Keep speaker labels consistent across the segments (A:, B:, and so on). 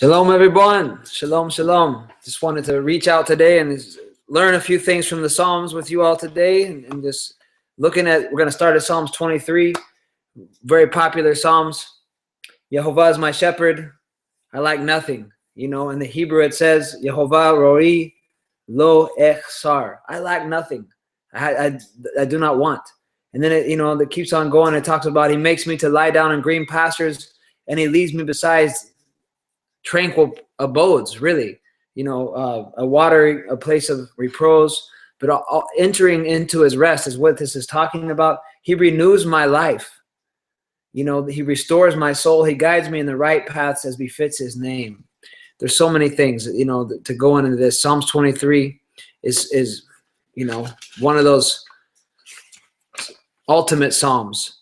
A: Shalom, everyone. Shalom, shalom. Just wanted to reach out today and learn a few things from the Psalms with you all today. And just looking at, we're going to start at Psalms 23, very popular Psalms. Yehovah is my shepherd. I lack nothing. You know, in the Hebrew it says, Yehovah roi lo echsar. I lack nothing. I do not want. And then it keeps on going. It talks about he makes me to lie down in green pastures and he leads me beside tranquil abodes, really, a place of repose, but entering into his rest is what this is talking about. He renews my life. He restores my soul. He guides me in the right paths as befits his name. There's so many things, to go into this. Psalms 23 is one of those ultimate Psalms.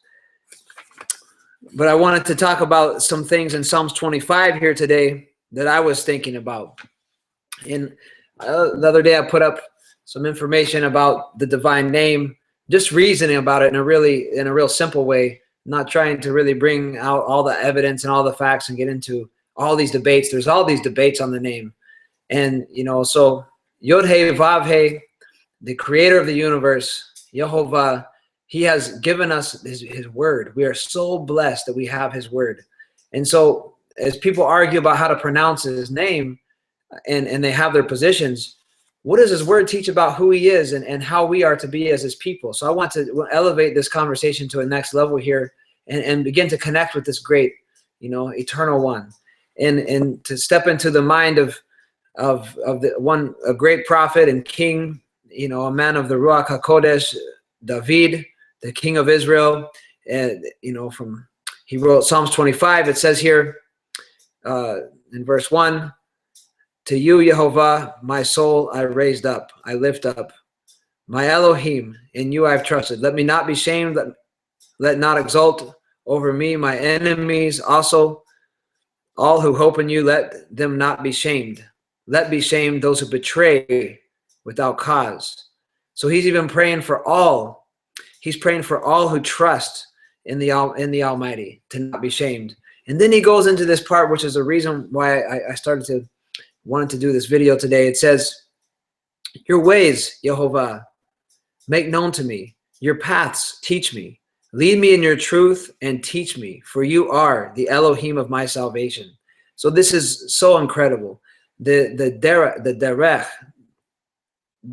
A: But I wanted to talk about some things in Psalms 25 here today that I was thinking about. And the other day I put up some information about the divine name, just reasoning about it in a real simple way, not trying to really bring out all the evidence and all the facts and get into all these debates. There's all these debates on the name. And, so YHVH, the creator of the universe, Yehovah, he has given us his word. We are so blessed that we have his word. And so as people argue about how to pronounce his name and they have their positions, what does his word teach about who he is and how we are to be as his people? So I want to elevate this conversation to a next level here and begin to connect with this great, eternal one. And to step into the mind of a great prophet and king, a man of the Ruach HaKodesh, David, the king of Israel, and he wrote Psalms 25. It says here in verse 1, to you, Yehovah, my soul I raised up, I lift up. My Elohim, in you I've trusted. Let me not be shamed, let not exult over me my enemies. Also, all who hope in you, let them not be shamed. Let be shamed those who betray without cause. So he's even praying for all. He's praying for all who trust in the Almighty to not be shamed. And then he goes into this part, which is the reason why I wanted to do this video today. It says, your ways, Yehovah, make known to me. Your paths, teach me. Lead me in your truth and teach me, for you are the Elohim of my salvation. So this is so incredible. The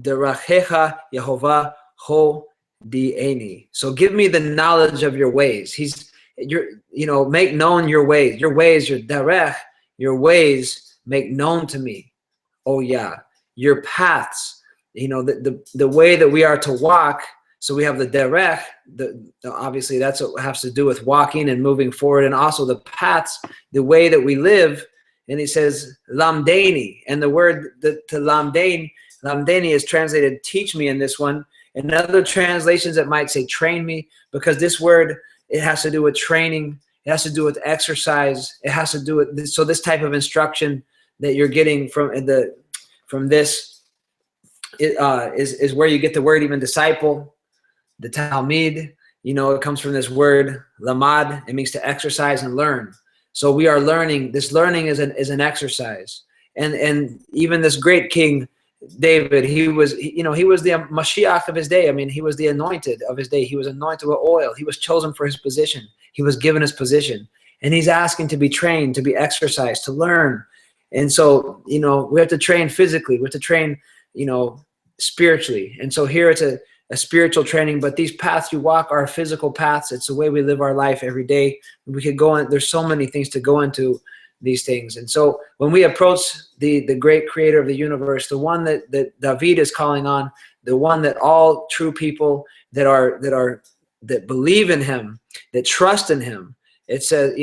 A: Derachecha Yehovah ho Di'eni. So give me the knowledge of your ways. Make known your ways. Your ways, your derech, your ways make known to me. Oh yeah. Your paths, the way that we are to walk. So we have the derech, obviously that's what has to do with walking and moving forward, and also the paths, the way that we live. And he says lamdeni, and the word to lamdeni is translated teach me in this one. In other translations, it might say train me, because this word, it has to do with training. It has to do with exercise. It has to do with this. So this type of instruction that you're getting from this is where you get the word even disciple, the Talmud. It comes from this word lamad. It means to exercise and learn. So we are learning. This learning is an exercise. And even this great king David, he was the Mashiach of his day. I mean, he was the anointed of his day. He was anointed with oil. He was chosen for his position. He was given his position. And he's asking to be trained, to be exercised, to learn. And so, we have to train physically. We have to train, spiritually. And so here it's a spiritual training, but these paths you walk are physical paths. It's the way we live our life every day. We could go in, there's so many things to go into these things. And so when we approach the great creator of the universe, the one that David is calling on, the one that all true people that believe in him, that trust in him, it says,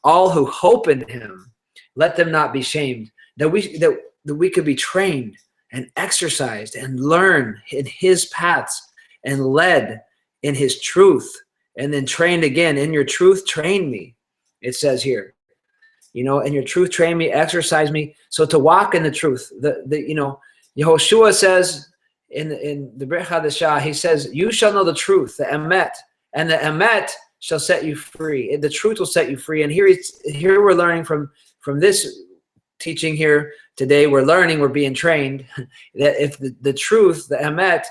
A: all who hope in him, let them not be shamed. That we could be trained and exercised and learn in his paths and led in his truth, and then trained again. In your truth, train me, it says here. In your truth, train me, exercise me. So to walk in the truth, Yehoshua says in the Brit Hadashah, he says, you shall know the truth, the emet, and the emet shall set you free. The truth will set you free. And here we're learning from this teaching here today. We're learning, we're being trained. That if the truth, the emet,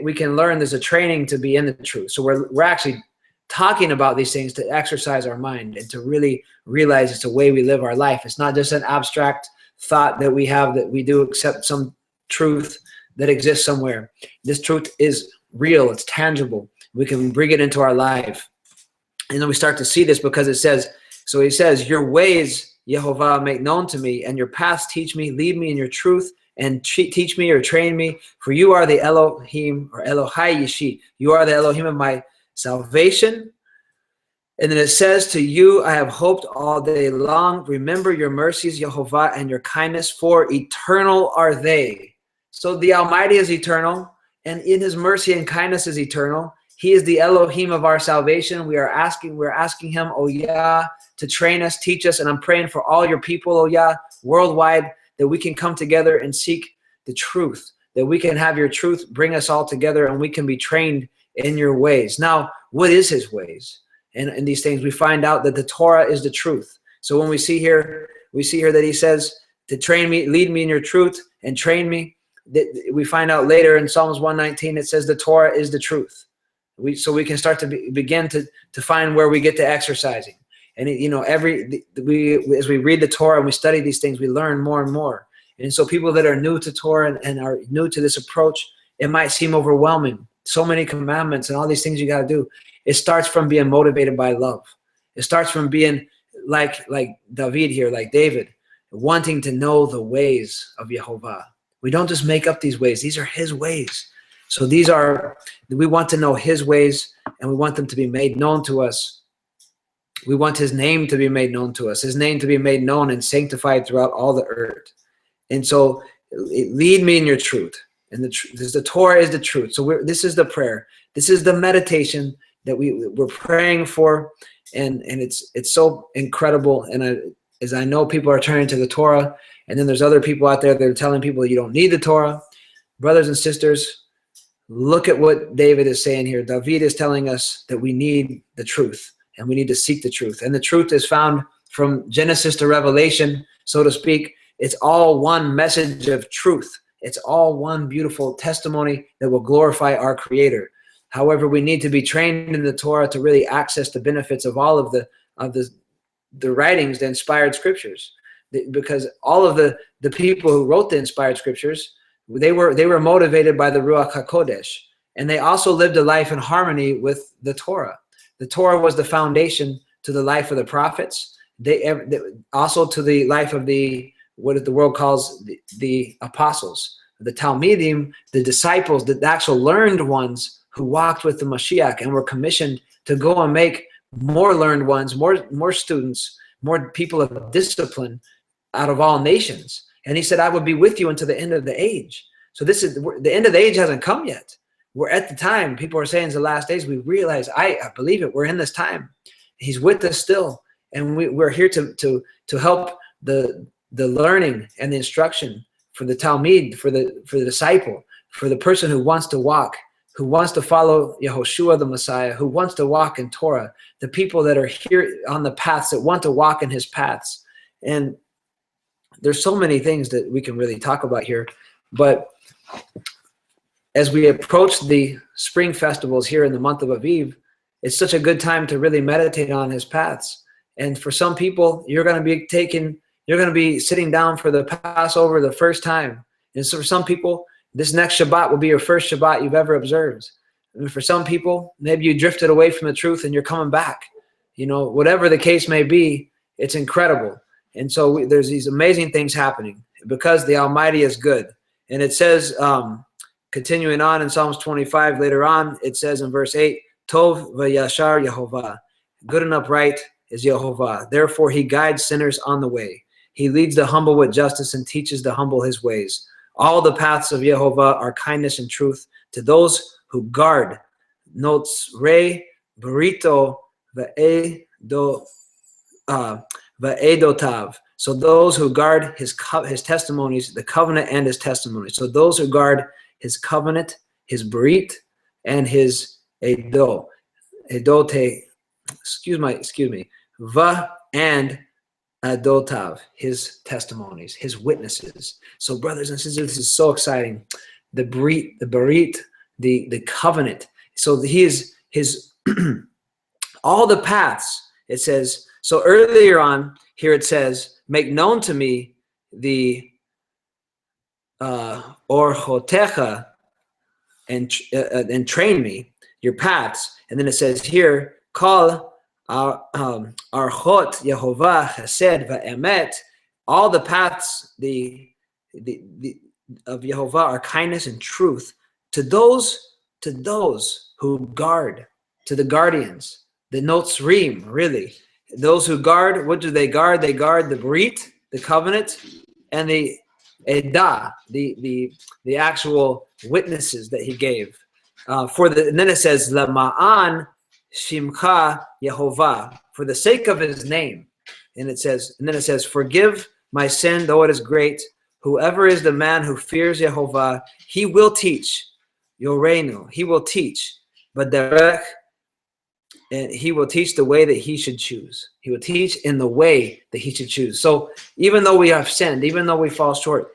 A: we can learn there's a training to be in the truth. So we're actually talking about these things to exercise our mind and to really realize it's the way we live our life. It's not just an abstract thought that we have that we do accept some truth that exists somewhere. This truth is real, it's tangible. We can bring it into our life. And then we start to see this because it says, so he says, your ways, Yehovah, make known to me, and your paths teach me, lead me in your truth, and teach me or train me. For you are the Elohim, or Elohai Yeshi. You are the Elohim of my salvation. And then it says, to you I have hoped all day long. Remember your mercies, Yehovah, and your kindness, for eternal are they. So the Almighty is eternal, and in his mercy and kindness is eternal. He is the Elohim of our salvation. We're asking him, oh Yah, to train us, teach us. And I'm praying for all your people, oh Yah, worldwide, that we can come together and seek the truth, that we can have your truth bring us all together and we can be trained in your ways. Now, what is his ways? And in these things, we find out that the Torah is the truth. So when we see here that he says to train me, lead me in your truth and train me. We find out later in Psalms 119, it says the Torah is the truth. So we can start to begin to find where we get to exercising. And as we read the Torah and we study these things, we learn more and more. And so people that are new to Torah and are new to this approach, it might seem overwhelming. So many commandments and all these things you got to do. It starts from being motivated by love. It starts from being like David here, like David, wanting to know the ways of Yehovah. We don't just make up these ways. These are his ways. So we want to know his ways, and we want them to be made known to us. We want his name to be made known to us, his name to be made known and sanctified throughout all the earth. And so lead me in your truth. And the Torah is the truth. So this is the prayer. This is the meditation that we're praying for. And it's so incredible. And as I know, people are turning to the Torah, and then there's other people out there that are telling people you don't need the Torah. Brothers and sisters, look at what David is saying here. David is telling us that we need the truth, and we need to seek the truth. And the truth is found from Genesis to Revelation, so to speak. It's all one message of truth. It's all one beautiful testimony that will glorify our Creator. However, we need to be trained in the Torah to really access the benefits of all of the writings, the inspired scriptures. Because all of the people who wrote the inspired scriptures, they were motivated by the Ruach HaKodesh, and they also lived a life in harmony with the Torah. The Torah was the foundation to the life of the prophets. They also to the life of what the world calls the apostles, the Talmidim, the disciples, the actual learned ones who walked with the Mashiach and were commissioned to go and make more learned ones, more students, more people of discipline out of all nations. And he said, I would be with you until the end of the age. So the end of the age hasn't come yet. We're at the time. People are saying it's the last days. We realize, I believe it. We're in this time. He's with us still. And we're here to help the learning and the instruction for the Talmid, for the disciple, for the person who wants to walk, who wants to follow Yehoshua the Messiah, who wants to walk in Torah, the people that are here on the paths that want to walk in his paths. And there's so many things that we can really talk about here. But as we approach the spring festivals here in the month of Aviv, it's such a good time to really meditate on his paths. And for some people, you're going to be sitting down for the Passover the first time. And so for some people, this next Shabbat will be your first Shabbat you've ever observed. And for some people, maybe you drifted away from the truth and you're coming back. Whatever the case may be, it's incredible. And so there's these amazing things happening because the Almighty is good. And it says, continuing on in Psalms 25, later on, it says in verse 8, Tov v'yashar Yehovah, good and upright is Yehovah. Therefore he guides sinners on the way. He leads the humble with justice and teaches the humble his ways. All the paths of Yehovah are kindness and truth to those who guard. Notes re burrito va'edotav. So those who guard his testimonies, the covenant and his testimonies. So those who guard his covenant, his brit, and his edote. Excuse me. Va and adotav, his testimonies, his witnesses. So brothers and sisters, this is so exciting. The berit, the covenant. So he is his all the paths. It says, so earlier on here it says, make known to me the orchotecha, and train me your paths. And then it says here, call archot Yehovah Chesed va'emet. All the paths of Yehovah are kindness and truth to those who guard, to the guardians, the notzrim, really. Those who guard, what do they guard? They guard the Brit, the covenant, and the Edah, the actual witnesses that he gave. And then it says, Lama'an Shimcha Yehovah, for the sake of his name. And then it says, forgive my sin, though it is great. Whoever is the man who fears Yehovah, he will teach. Yorenu, he will teach. But derech, and he will teach the way that he should choose. He will teach in the way that he should choose. So even though we have sinned, even though we fall short,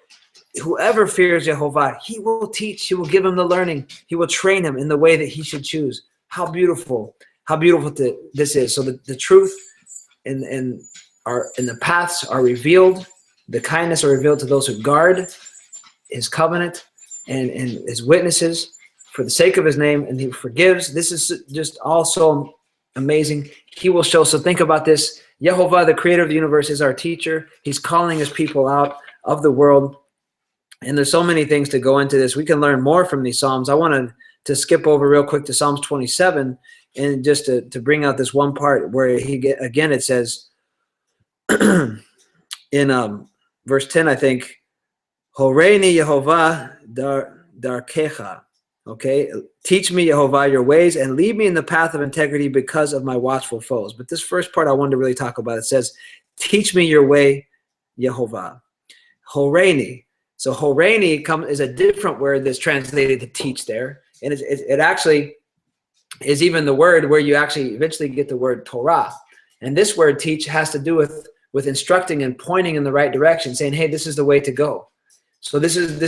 A: whoever fears Yehovah, he will teach. He will give him the learning. He will train him in the way that he should choose. How beautiful this is. So the truth and the paths are revealed. The kindness are revealed to those who guard his covenant and his witnesses for the sake of his name, and he forgives. This is just also amazing. He will show. So think about this. Yehovah, the creator of the universe, is our teacher. He's calling his people out of the world. And there's so many things to go into this. We can learn more from these Psalms. I wanted to skip over real quick to Psalms 27 and just to bring out this one part where again it says in verse 10, I think, Horeini Yehovah darkecha. Okay, teach me, Yehovah, your ways, and lead me in the path of integrity because of my watchful foes. But this first part I wanted to really talk about. It says, teach me your way, Yehovah. Horeini. So Horeini is a different word that's translated to teach there. And it actually is even the word where you actually eventually get the word Torah. And this word teach has to do with instructing and pointing in the right direction, saying, hey, this is the way to go. So this is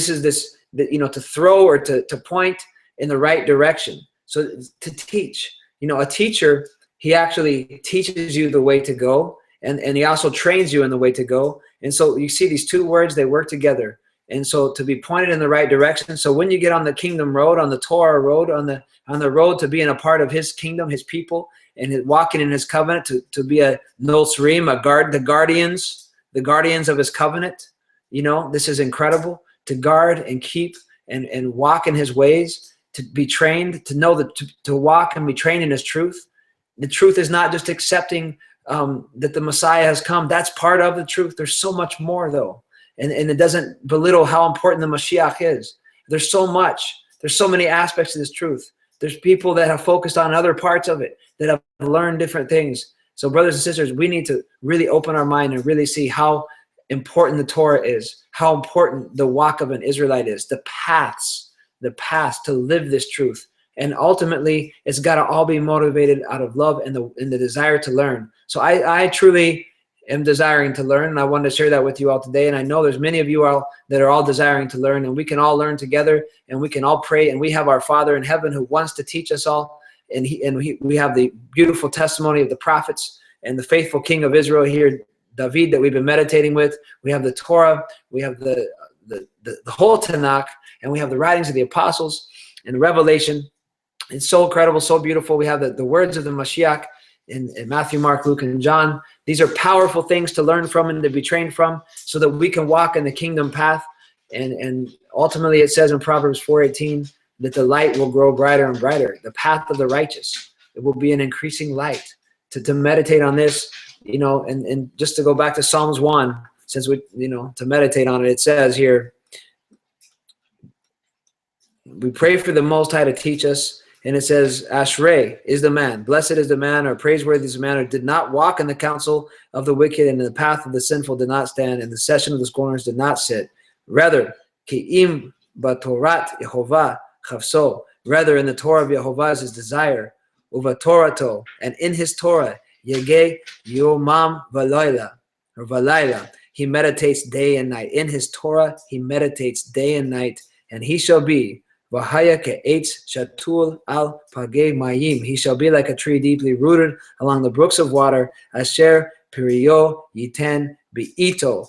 A: to throw or to point in the right direction. So to teach, a teacher, he actually teaches you the way to go, and he also trains you in the way to go. And so you see these two words, they work together. And so to be pointed in the right direction. So when you get on the kingdom road, on the Torah road, on the road to being a part of his kingdom, his people, and walking in his covenant, to be a nosrim, the guardians of his covenant. This is incredible, to guard and keep and walk in his ways, to be trained, to know that to walk and be trained in his truth. The truth is not just accepting that the Messiah has come. That's part of the truth. There's so much more, though. And it doesn't belittle how important the Mashiach is. There's so much. There's so many aspects to this truth. There's people that have focused on other parts of it, that have learned different things. So brothers and sisters, we need to really open our mind and really see how important the Torah is, how important the walk of an Israelite is, the paths to live this truth. And ultimately, it's got to all be motivated out of love and the desire to learn. So I truly am desiring to learn, and I wanted to share that with you all today. And I know there's many of you all that are all desiring to learn, and we can all learn together, and we can all pray, and we have our Father in heaven who wants to teach us all. And we have the beautiful testimony of the prophets and the faithful King of Israel here, David, that we've been meditating with. We have the Torah, we have the whole Tanakh, and we have the writings of the apostles and the Revelation. It's so incredible, so beautiful. We have the words of the Mashiach in Matthew, Mark, Luke, and John. These are powerful things to learn from and to be trained from, so that we can walk in the kingdom path. And ultimately, it says in Proverbs 4:18 that the light will grow brighter and brighter. The path of the righteous, it will be an increasing light. To meditate on this, and just to go back to Psalms 1, since we, to meditate on it, it says here, we pray for the Most High to teach us. And it says, Ashrei is the man, blessed is the man, or praiseworthy is the man who did not walk in the counsel of the wicked, and in the path of the sinful did not stand, and the session of the scorners did not sit. Rather, Ki'im batorat Yehovah chavso. Rather, in the Torah of Yehovah is his desire. Uva Torato, and in his Torah, Yege Yomam Valoila. Valayla. He meditates day and night. In his Torah, he meditates day and night, and he shall be Vahaya ke'etz shatul al pagei mayim. He shall be like a tree deeply rooted along the brooks of water, asher pirio yiten bi'ito,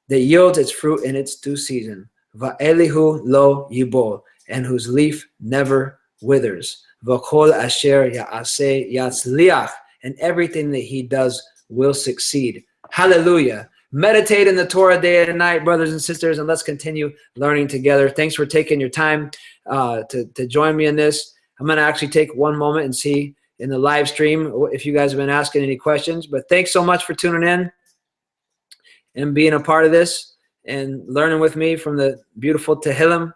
A: that yields its fruit in its due season. Va'elihu lo yibol, and whose leaf never withers. V'kol asher ya'aseh yatzliach, and everything that he does will succeed. Hallelujah. Meditate in the Torah day and night, brothers and sisters, and let's continue learning together. Thanks for taking your time to join me in this. I'm going to actually take one moment and see in the live stream if you guys have been asking any questions. But thanks so much for tuning in and being a part of this and learning with me from the beautiful Tehillim.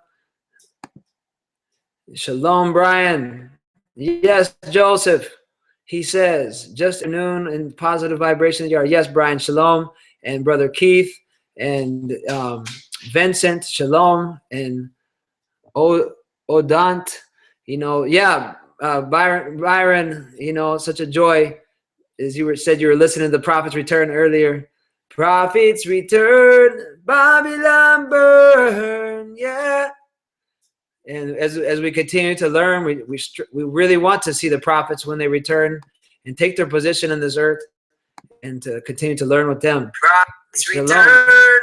A: Shalom, Brian. Yes, Joseph. He says, just noon and positive vibrations. Yes, Brian, shalom. And Brother Keith and Vincent, shalom. And Odant, Byron, such a joy. As you said, you were listening to the Prophet's Return earlier. Prophet's Return, Babylon burn, yeah. And as we continue to learn, we really want to see the prophets when they return and take their position in this earth and to continue to learn with them. Prophets return.